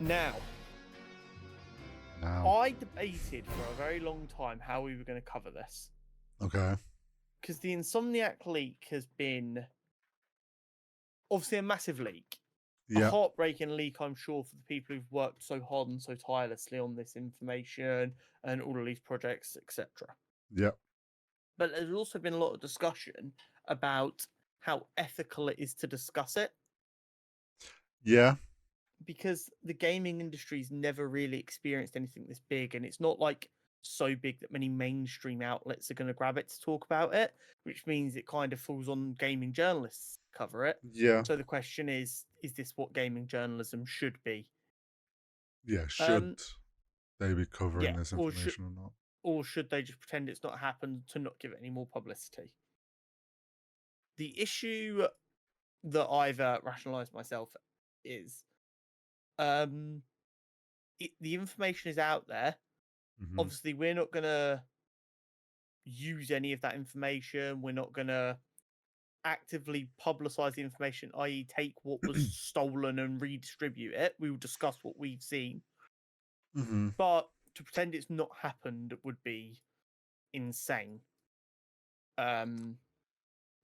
Now, Now. I debated for a very long time how we were going to cover this Okay. because the Insomniac leak has been obviously a massive leak, a Yeah. heartbreaking leak, I'm sure, for the people who've worked so hard and so tirelessly on this information and all of these projects, etc. Yeah. But there's also been a lot of discussion about how ethical it is to discuss it Yeah. because the gaming industry's never really experienced anything this big, and it's not like so big that many mainstream outlets are going to grab it to talk about it, which means it kind of falls on gaming journalists to cover it. Yeah. So the question is this what gaming journalism should be? Yeah. Should Um, they be covering yeah, this information or not? or should they just pretend it's not happened to not give it any more publicity? The issue that I've rationalized myself is um, the information is out there. Hmm. Obviously, we're not going to use any of that information. We're not going to actively publicize the information, i.e., take what was stolen and redistribute it. We will discuss what we've seen. Hmm. But to pretend it's not happened would be insane.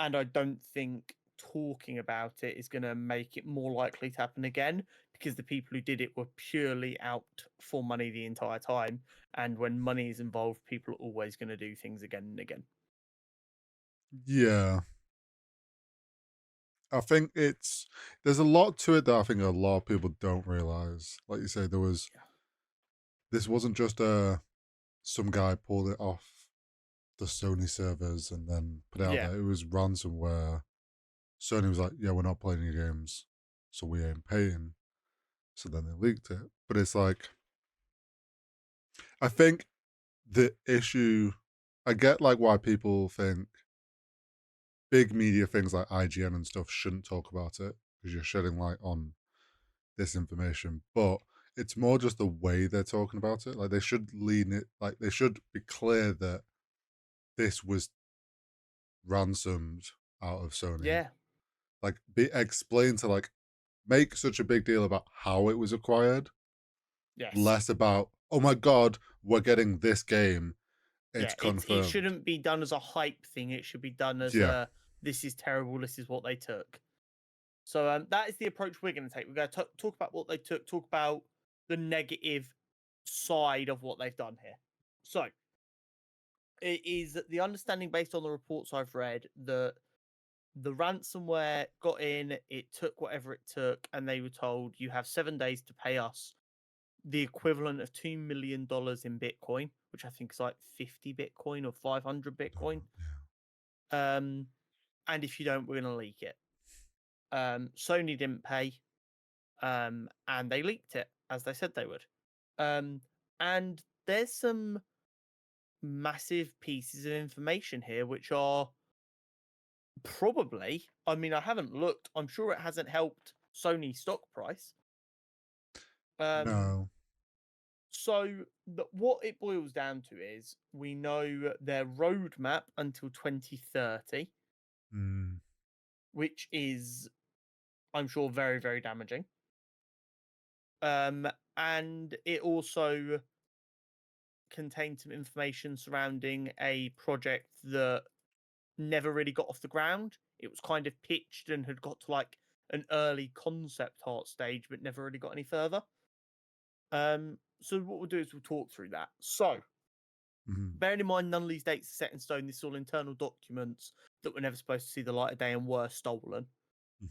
And I don't think talking about it is going to make it more likely to happen again because the people who did it were purely out for money the entire time. And when money is involved, people are always going to do things again and again. Yeah. I think there's a lot to it that I think a lot of people don't realize. Like you say, this wasn't just some guy pulled it off the Sony servers and then put it out Yeah. there. It was ransomware. Sony was like, "Yeah, we're not playing your games, so we ain't paying." So then they leaked it. But it's like, I think the issue, I get like why people think big media things like IGN and stuff shouldn't talk about it because you're shedding light on this information. But it's more just the way they're talking about it. Like they should lean it, like they should be clear that this was ransomed out of Sony. Yeah. Like be explained to like make such a big deal about how it was acquired, Yes. less about, oh my god, we're getting this game. Yeah. It's It confirmed. shouldn't be done as a hype thing. It should be done as Yeah. a this is terrible. This is what they took. So that is the approach we're going to take. We're going to talk about what they took. Talk about the negative side of what they've done here. So it is the understanding based on the reports I've read that the ransomware got in, it took whatever it took, and they were told you have 7 days to pay us the equivalent of $2 million in Bitcoin, which I think is like 50 Bitcoin or 500 Bitcoin. Um, and if you don't, we're going to leak it. Sony didn't pay, and they leaked it as they said they would. And there's some massive pieces of information here which are probably, I mean, I haven't looked, I'm sure it hasn't helped Sony stock price. Um, No. so what it boils down to is we know their roadmap until 2030, Mm. which is, I'm sure, very, very damaging. And it also contained some information surrounding a project that never really got off the ground. It was kind of pitched and had got to like an early concept art stage, but never really got any further. So what we'll do is we'll talk through that. So, Mm. bearing in mind none of these dates are set in stone, this is all internal documents that were never supposed to see the light of day and were stolen.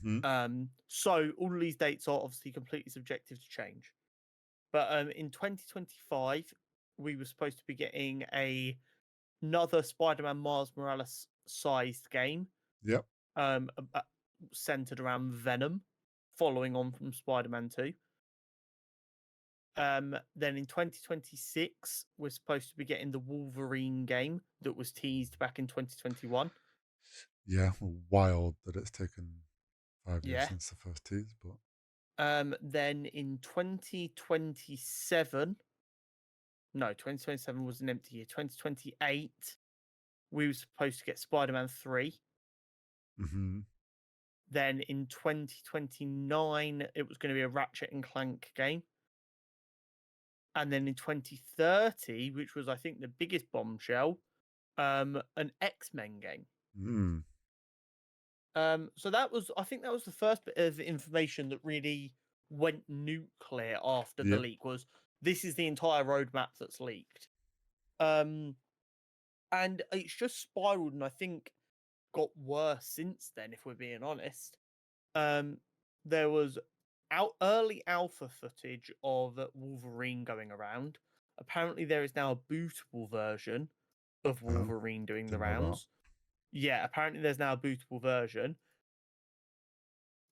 Hmm. So all of these dates are obviously completely subjective to change. But in 2025, we were supposed to be getting another Spider-Man Miles Morales sized game, Yep. um, centered around Venom, following on from Spider-Man 2. Then in 2026, we're supposed to be getting the Wolverine game that was teased back in 2021. Yeah. Wild that it's taken 5 years Yeah. since the first tease, but Then in 2027, no, 2027 was an empty year. 2028, we were supposed to get Spider-Man 3. hmm. Then in 2029, it was going to be a Ratchet and Clank game. And then in 2030, which was I think the biggest bombshell, an X-Men game. Mm. So I think that was the first bit of information that really went nuclear after the Yep. leak. Was this is the entire roadmap that's leaked, and it's just spiraled, and I think got worse since then. If we're being honest, there was early alpha footage of Wolverine going around. Apparently, there is now a bootable version of Oh, Wolverine doing the didn't know that. rounds. Yeah, apparently there's now a bootable version.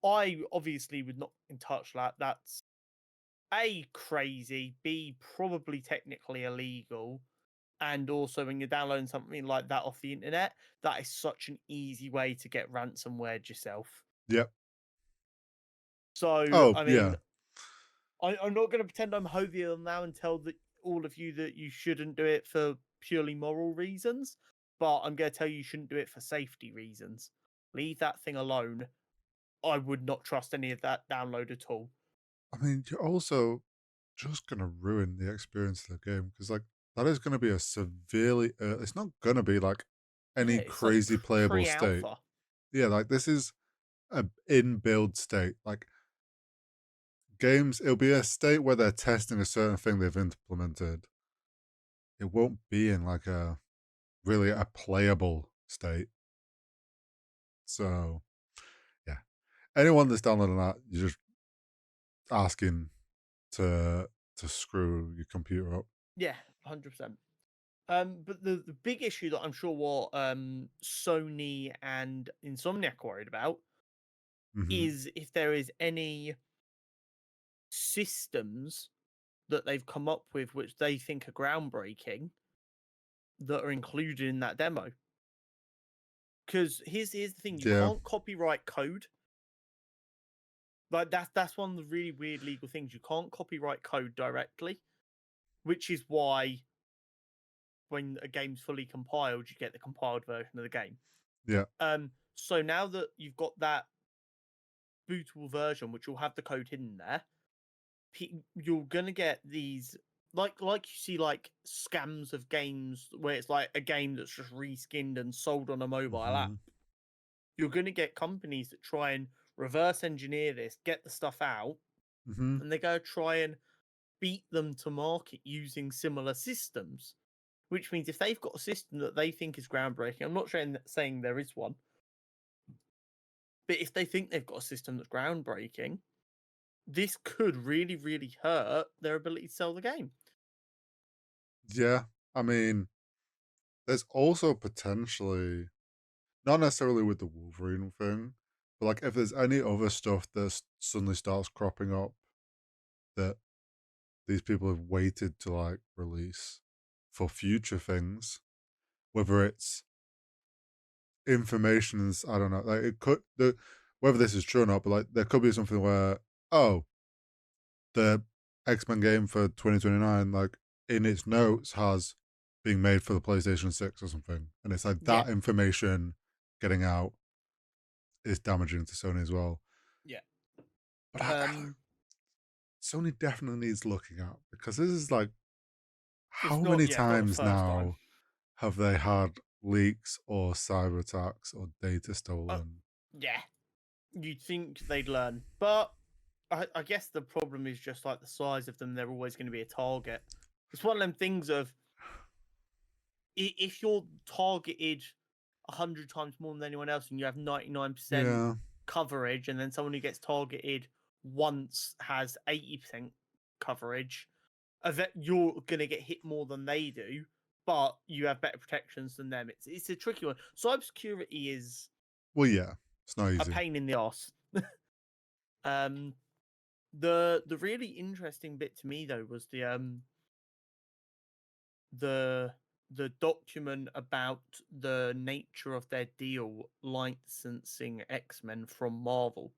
I obviously would not in touch that. That's A, crazy, B, probably technically illegal. And also, when you're downloading something like that off the internet, that is such an easy way to get ransomware yourself. Yep. So, Oh, I mean, yeah. I'm not going to pretend I'm jovial now and tell all of you that you shouldn't do it for purely moral reasons, but I'm going to tell you shouldn't do it for safety reasons. Leave that thing alone. I would not trust any of that download at all. I mean, you're also just gonna ruin the experience of the game because, like, that is gonna be a severely. It's not gonna be like Yeah, any it's like crazy playable state. pre-alpha. Yeah, like this is a in build state. Like games, it'll be a state where they're testing a certain thing they've implemented. It won't be in like a really a playable state. So yeah, anyone that's downloading that, you're just asking to screw your computer up. Yeah, 100%. But the big issue that I'm sure what Sony and Insomniac are worried about Hmm. is if there is any systems that they've come up with which they think are groundbreaking that are included in that demo. Because here's the thing: you Yeah, can't copyright code. Like that's one of the really weird legal things. You can't copyright code directly, which is why when a game's fully compiled, you get the compiled version of the game. yeah, So now that you've got that bootable version, which will have the code hidden there, you're gonna get these like you see like scams of games where it's like a game that's just reskinned and sold on a mobile app. hmm, You're gonna get companies that try and reverse engineer this, get the stuff out, hmm. and they go try and beat them to market using similar systems. Which means if they've got a system that they think is groundbreaking, I'm not saying there is one, but if they think they've got a system that's groundbreaking, this could really, really hurt their ability to sell the game. Yeah. I mean, there's also potentially not necessarily with the Wolverine thing, but like if there's any other stuff that suddenly starts cropping up that these people have waited to like release for future things, whether it's informations, I don't know, like it could whether this is true or not, but like there could be something where oh the X-Men game for 2029, like in its notes has being made for the PlayStation 6 or something, and it's like Yeah, that information getting out is damaging to Sony as well. yeah. But Um, Sony definitely needs looking at because this is like it's how not many yeah, not the times first time. now have they had leaks or cyber attacks or data Uh, stolen? yeah, you'd think they'd learn, but I guess the problem is just like the size of them. They're always going to be a target. It's one of them things of if you're targeted 100 times more than anyone else, and you have 99% Yeah. coverage, and then someone who gets targeted once has 80% coverage, you're going to get hit more than they do, but you have better protections than them. It's a tricky one. Cybersecurity is Well, yeah. It's not a easy. pain in the ass. um, the really interesting bit to me though was the the document about the nature of their deal licensing X-Men from Marvel.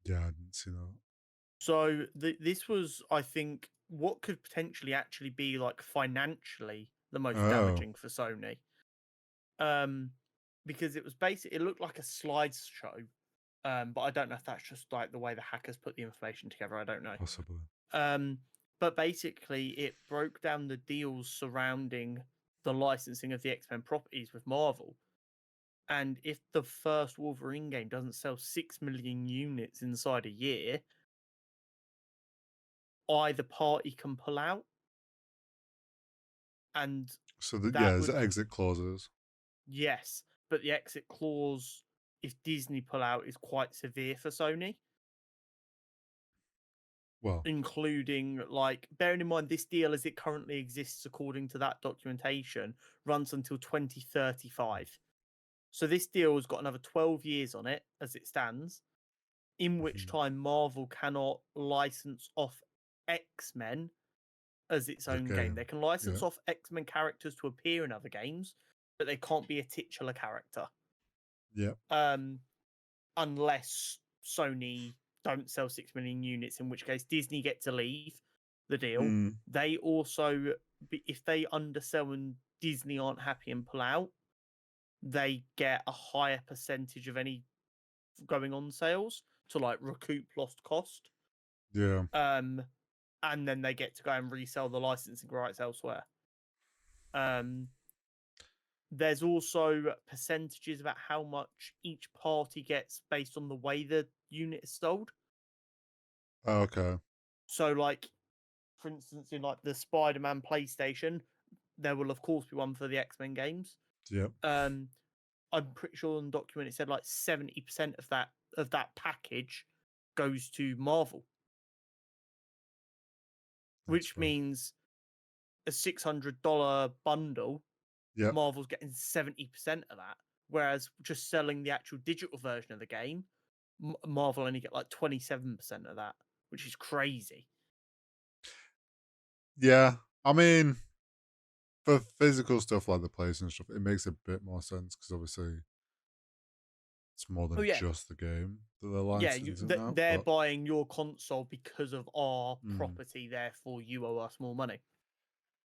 Yeah, I didn't see that. So this was, I think, what could potentially actually be like financially the most Oh, damaging for Sony. Um, because it was basically it looked like a slideshow. But I don't know if that's just like the way the hackers put the information together. I don't know. possibly. Um, But basically, it broke down the deals surrounding the licensing of the X-Men properties with Marvel. And if the first Wolverine game doesn't sell 6 million units inside a year, either party can pull out. And So that there's would, exit clauses. yes, but the exit clause, if Disney pull out, is quite severe for Sony, Well, including, like, bearing in mind this deal as it currently exists according to that documentation runs until 2035. So this deal has got another 12 years on it as it stands, in which time Marvel cannot license off X-Men as its the own game. game. They can license Yeah. off X-Men characters to appear in other games, but they can't be a titular character. Yeah. Unless Sony don't sell 6 million units, in which case Disney get to leave the deal. They also, if they undersell and Disney aren't happy and pull out, they get a higher percentage of any going on sales to like recoup lost cost. Yeah. And then they get to go and resell the licensing rights elsewhere. There's also percentages about how much each party gets based on the way the unit is sold. Oh, okay. So, like, for instance, in like the Spider-Man PlayStation, there will of course be one for the X-Men games. Yep. I'm pretty sure on the document it said like 70% of that package goes to Marvel, which means a $600 bundle. Yep. Marvel's getting 70% of that, whereas just selling the actual digital version of the game, Marvel only get like 27% of that, which is crazy. Yeah, I mean, for physical stuff like the PlayStation stuff, it makes a bit more sense because obviously it's more than just the game that they're licensing out. They're buying your console because of our Mm. property, therefore you owe us more money.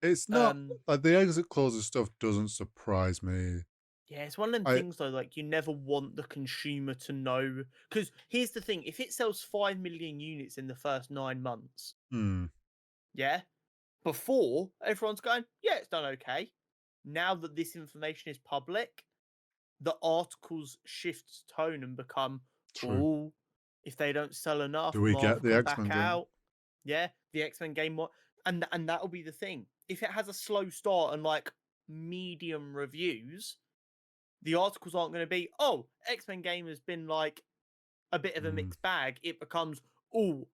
It's not like the exit clauses stuff doesn't surprise me. Yeah, it's one of them things though, like you never want the consumer to know. Because here's the thing, if it sells 5 million units in the first 9 months, yeah, before everyone's going, yeah, it's done okay. Now that this information is public, the articles shift tone and become, oh, if they don't sell enough, do we Marvel get the come X-Men back game? out. Yeah, the X-Men game, and that'll be the thing. If it has a slow start and like medium reviews, the articles aren't going to be, oh, X-Men game has been like a bit of a mixed bag. It becomes, oh,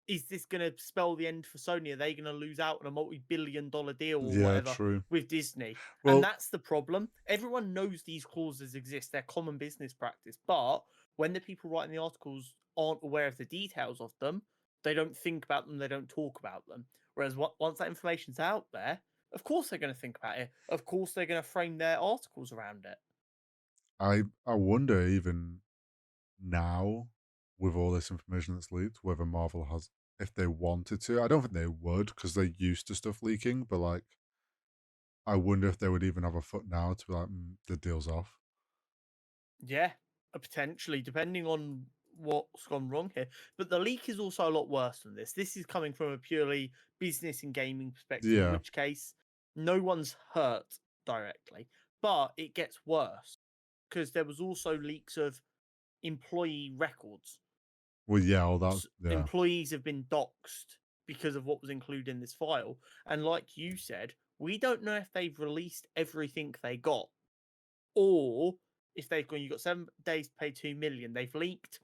is this going to spell the end for Sony? Are they going to lose out on a multi-billion-dollar deal or whatever with Disney? Well, and that's the problem. Everyone knows these clauses exist. They're common business practice. But when the people writing the articles aren't aware of the details of them, they don't think about them. They don't talk about them. Whereas once that information's out there, of course they're going to think about it. Of course they're going to frame their articles around it. I wonder even now with all this information that's leaked whether Marvel has, if they wanted to. I don't think they would because they're used to stuff leaking, but like I wonder if they would even have a foot now to be like, the deal's off. Yeah, potentially, depending on what's gone wrong here. But the leak is also a lot worse than this. This is coming from a purely business and gaming perspective, in which case no one's hurt directly. But it gets worse because there was also leaks of employee records. Well, yeah, all that. Yeah. Employees have been doxxed because of what was included in this file. And like you said, we don't know if they've released everything they got, or if they've gone, you've got 7 days to pay 2 million. They've leaked,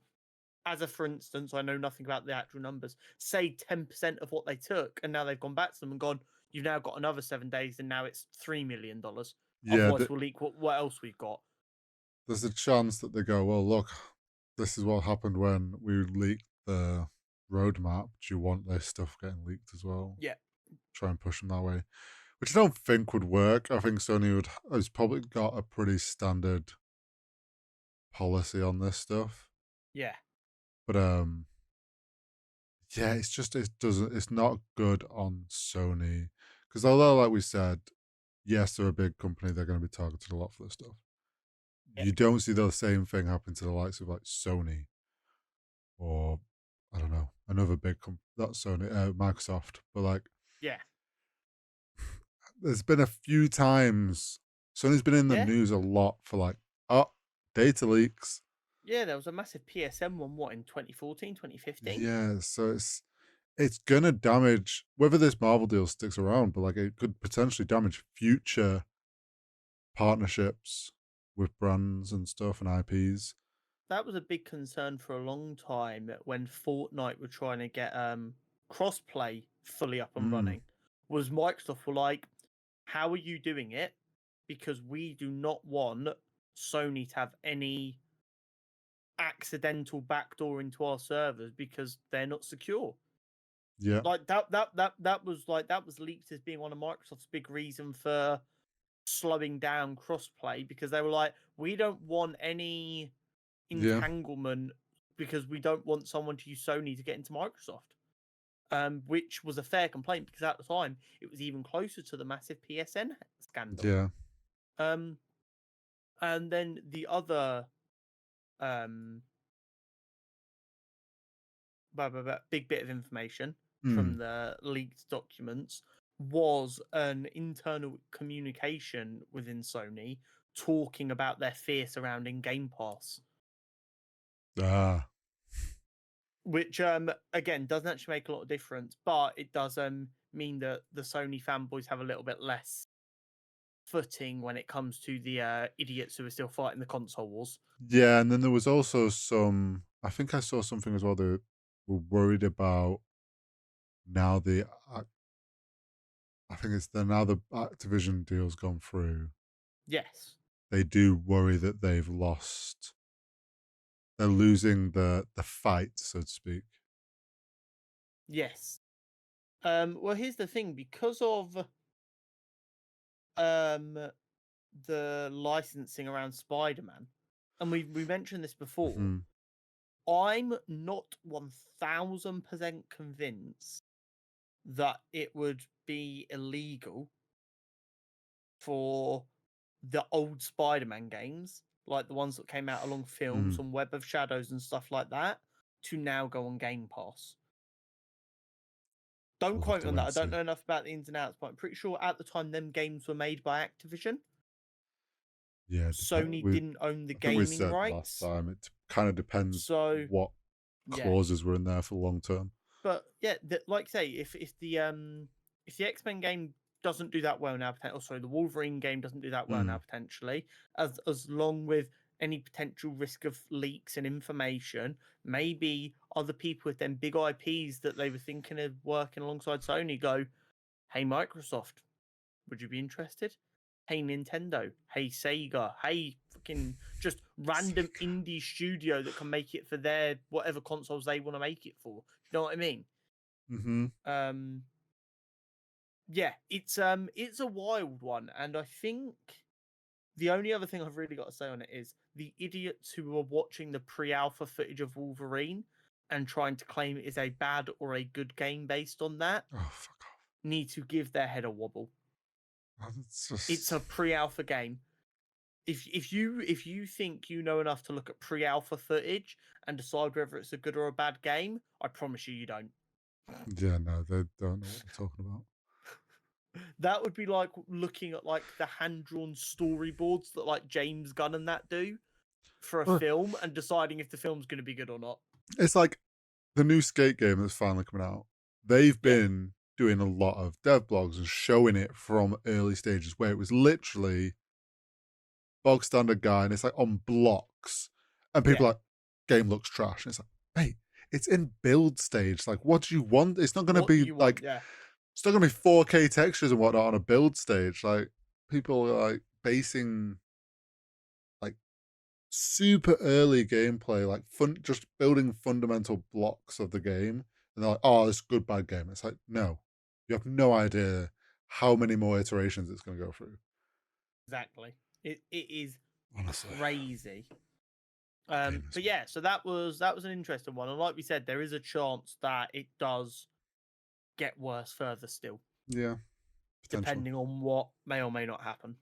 as a for instance, I know nothing about the actual numbers, say 10% of what they took, and now they've gone back to them and gone, you've now got another 7 days, and now it's $3 million. Yeah, otherwise we'll leak what else we've got. There's a chance that they go, well, look, this is what happened when we leaked the roadmap. Do you want this stuff getting leaked as well? Yeah. Try and push them that way. Which I don't think would work. I think Sony has probably got a pretty standard policy on this stuff. Yeah. But yeah, it's not good on Sony. Because although, like we said, yes, they're a big company, they're going to be targeted a lot for this stuff. You don't see the same thing happen to the likes of like Sony or I don't know, another big not Sony, Microsoft, but like Yeah. there's been a few times Sony's been in the Yeah. news a lot for like, oh, data leaks. Yeah, there was a massive PSN one, what, in 2014, 2015? Yeah, so it's gonna damage whether this Marvel deal sticks around, but like it could potentially damage future partnerships with brands and stuff and IPs. That was a big concern for a long time when Fortnite were trying to get crossplay fully up and Mm, running. Was Microsoft were like, how are you doing it? Because we do not want Sony to have any accidental backdoor into our servers because they're not secure. yeah, Like that was leaked as being one of Microsoft's big reason for slowing down crossplay because they were like, we don't want any yeah, entanglement because we don't want someone to use Sony to get into Microsoft. Which was a fair complaint because at the time it was even closer to the massive PSN scandal. yeah. Um, and then the other um big bit of information Mm, from the leaked documents was an internal communication within Sony talking about their fear surrounding Game Pass, ah, which again doesn't actually make a lot of difference, but it does mean that the Sony fanboys have a little bit less footing when it comes to the idiots who are still fighting the console wars. yeah. And then there was also some. I think I saw something as well. They were worried about now the. I think it's the now the Activision deal's gone through. Yes, They do worry that they've lost. They're losing the fight, so to speak. yes. Well, here's the thing: because of um the licensing around Spider-Man, and we mentioned this before, Hmm. I'm not 1000% convinced that it would be illegal for the old Spider-Man games, like the ones that came out along films Mm. and Web of Shadows and stuff like that, to now go on Game Pass. Don't We'll have quote to me on wait that. and I don't see. know enough about the ins and outs, but I'm pretty sure at the time them games were made by Activision. Yeah, Sony didn't own the I think we gaming said last rights. time it kind of depends So, what yeah. clauses were in there for long term. But yeah, like say, if the X Men game doesn't do that well now, or sorry, the Wolverine game doesn't do that well now Mm. potentially, as long with any potential risk of leaks and information, maybe other people with them big IPs that they were thinking of working alongside Sony go, hey Microsoft, would you be interested? Hey Nintendo, hey Sega, hey fucking just random indie studio that can make it for their whatever consoles they want to make it for. You know what I mean? Hmm. Um, yeah, it's a wild one, and I think the only other thing I've really got to say on it is the idiots who were watching the pre-alpha footage of Wolverine and trying to claim it is a bad or a good game based on that Oh, fuck off. need to give their head a wobble. It's It's just. a pre-alpha game. If you think you know enough to look at pre-alpha footage and decide whether it's a good or a bad game, I promise you don't. Yeah, no, they don't know what they're talking about. That would be like looking at like the hand-drawn storyboards that like James Gunn and that do for a Well, film and deciding if the film's going to be good or not. it's like the new Skate game that's finally coming out. They've Yeah, been doing a lot of dev blogs and showing it from early stages where it was literally bog standard guy and it's like on blocks and yeah. people are like, game looks trash. And it's like, mate, it's in build stage. Like, what do you want? It's not going to What do be you want? like, Yeah, it's not going to be 4K textures and whatnot on a build stage. Like, people are like basing like super early gameplay, like just building fundamental blocks of the game. And they're like, oh, it's a good, bad game. It's like, no, you have no idea how many more iterations it's going to go through. exactly. It is Honestly, crazy. game is But yeah, so that was an interesting one, and like we said, there is a chance that it does get worse further still, yeah, potentially. depending on what may or may not happen.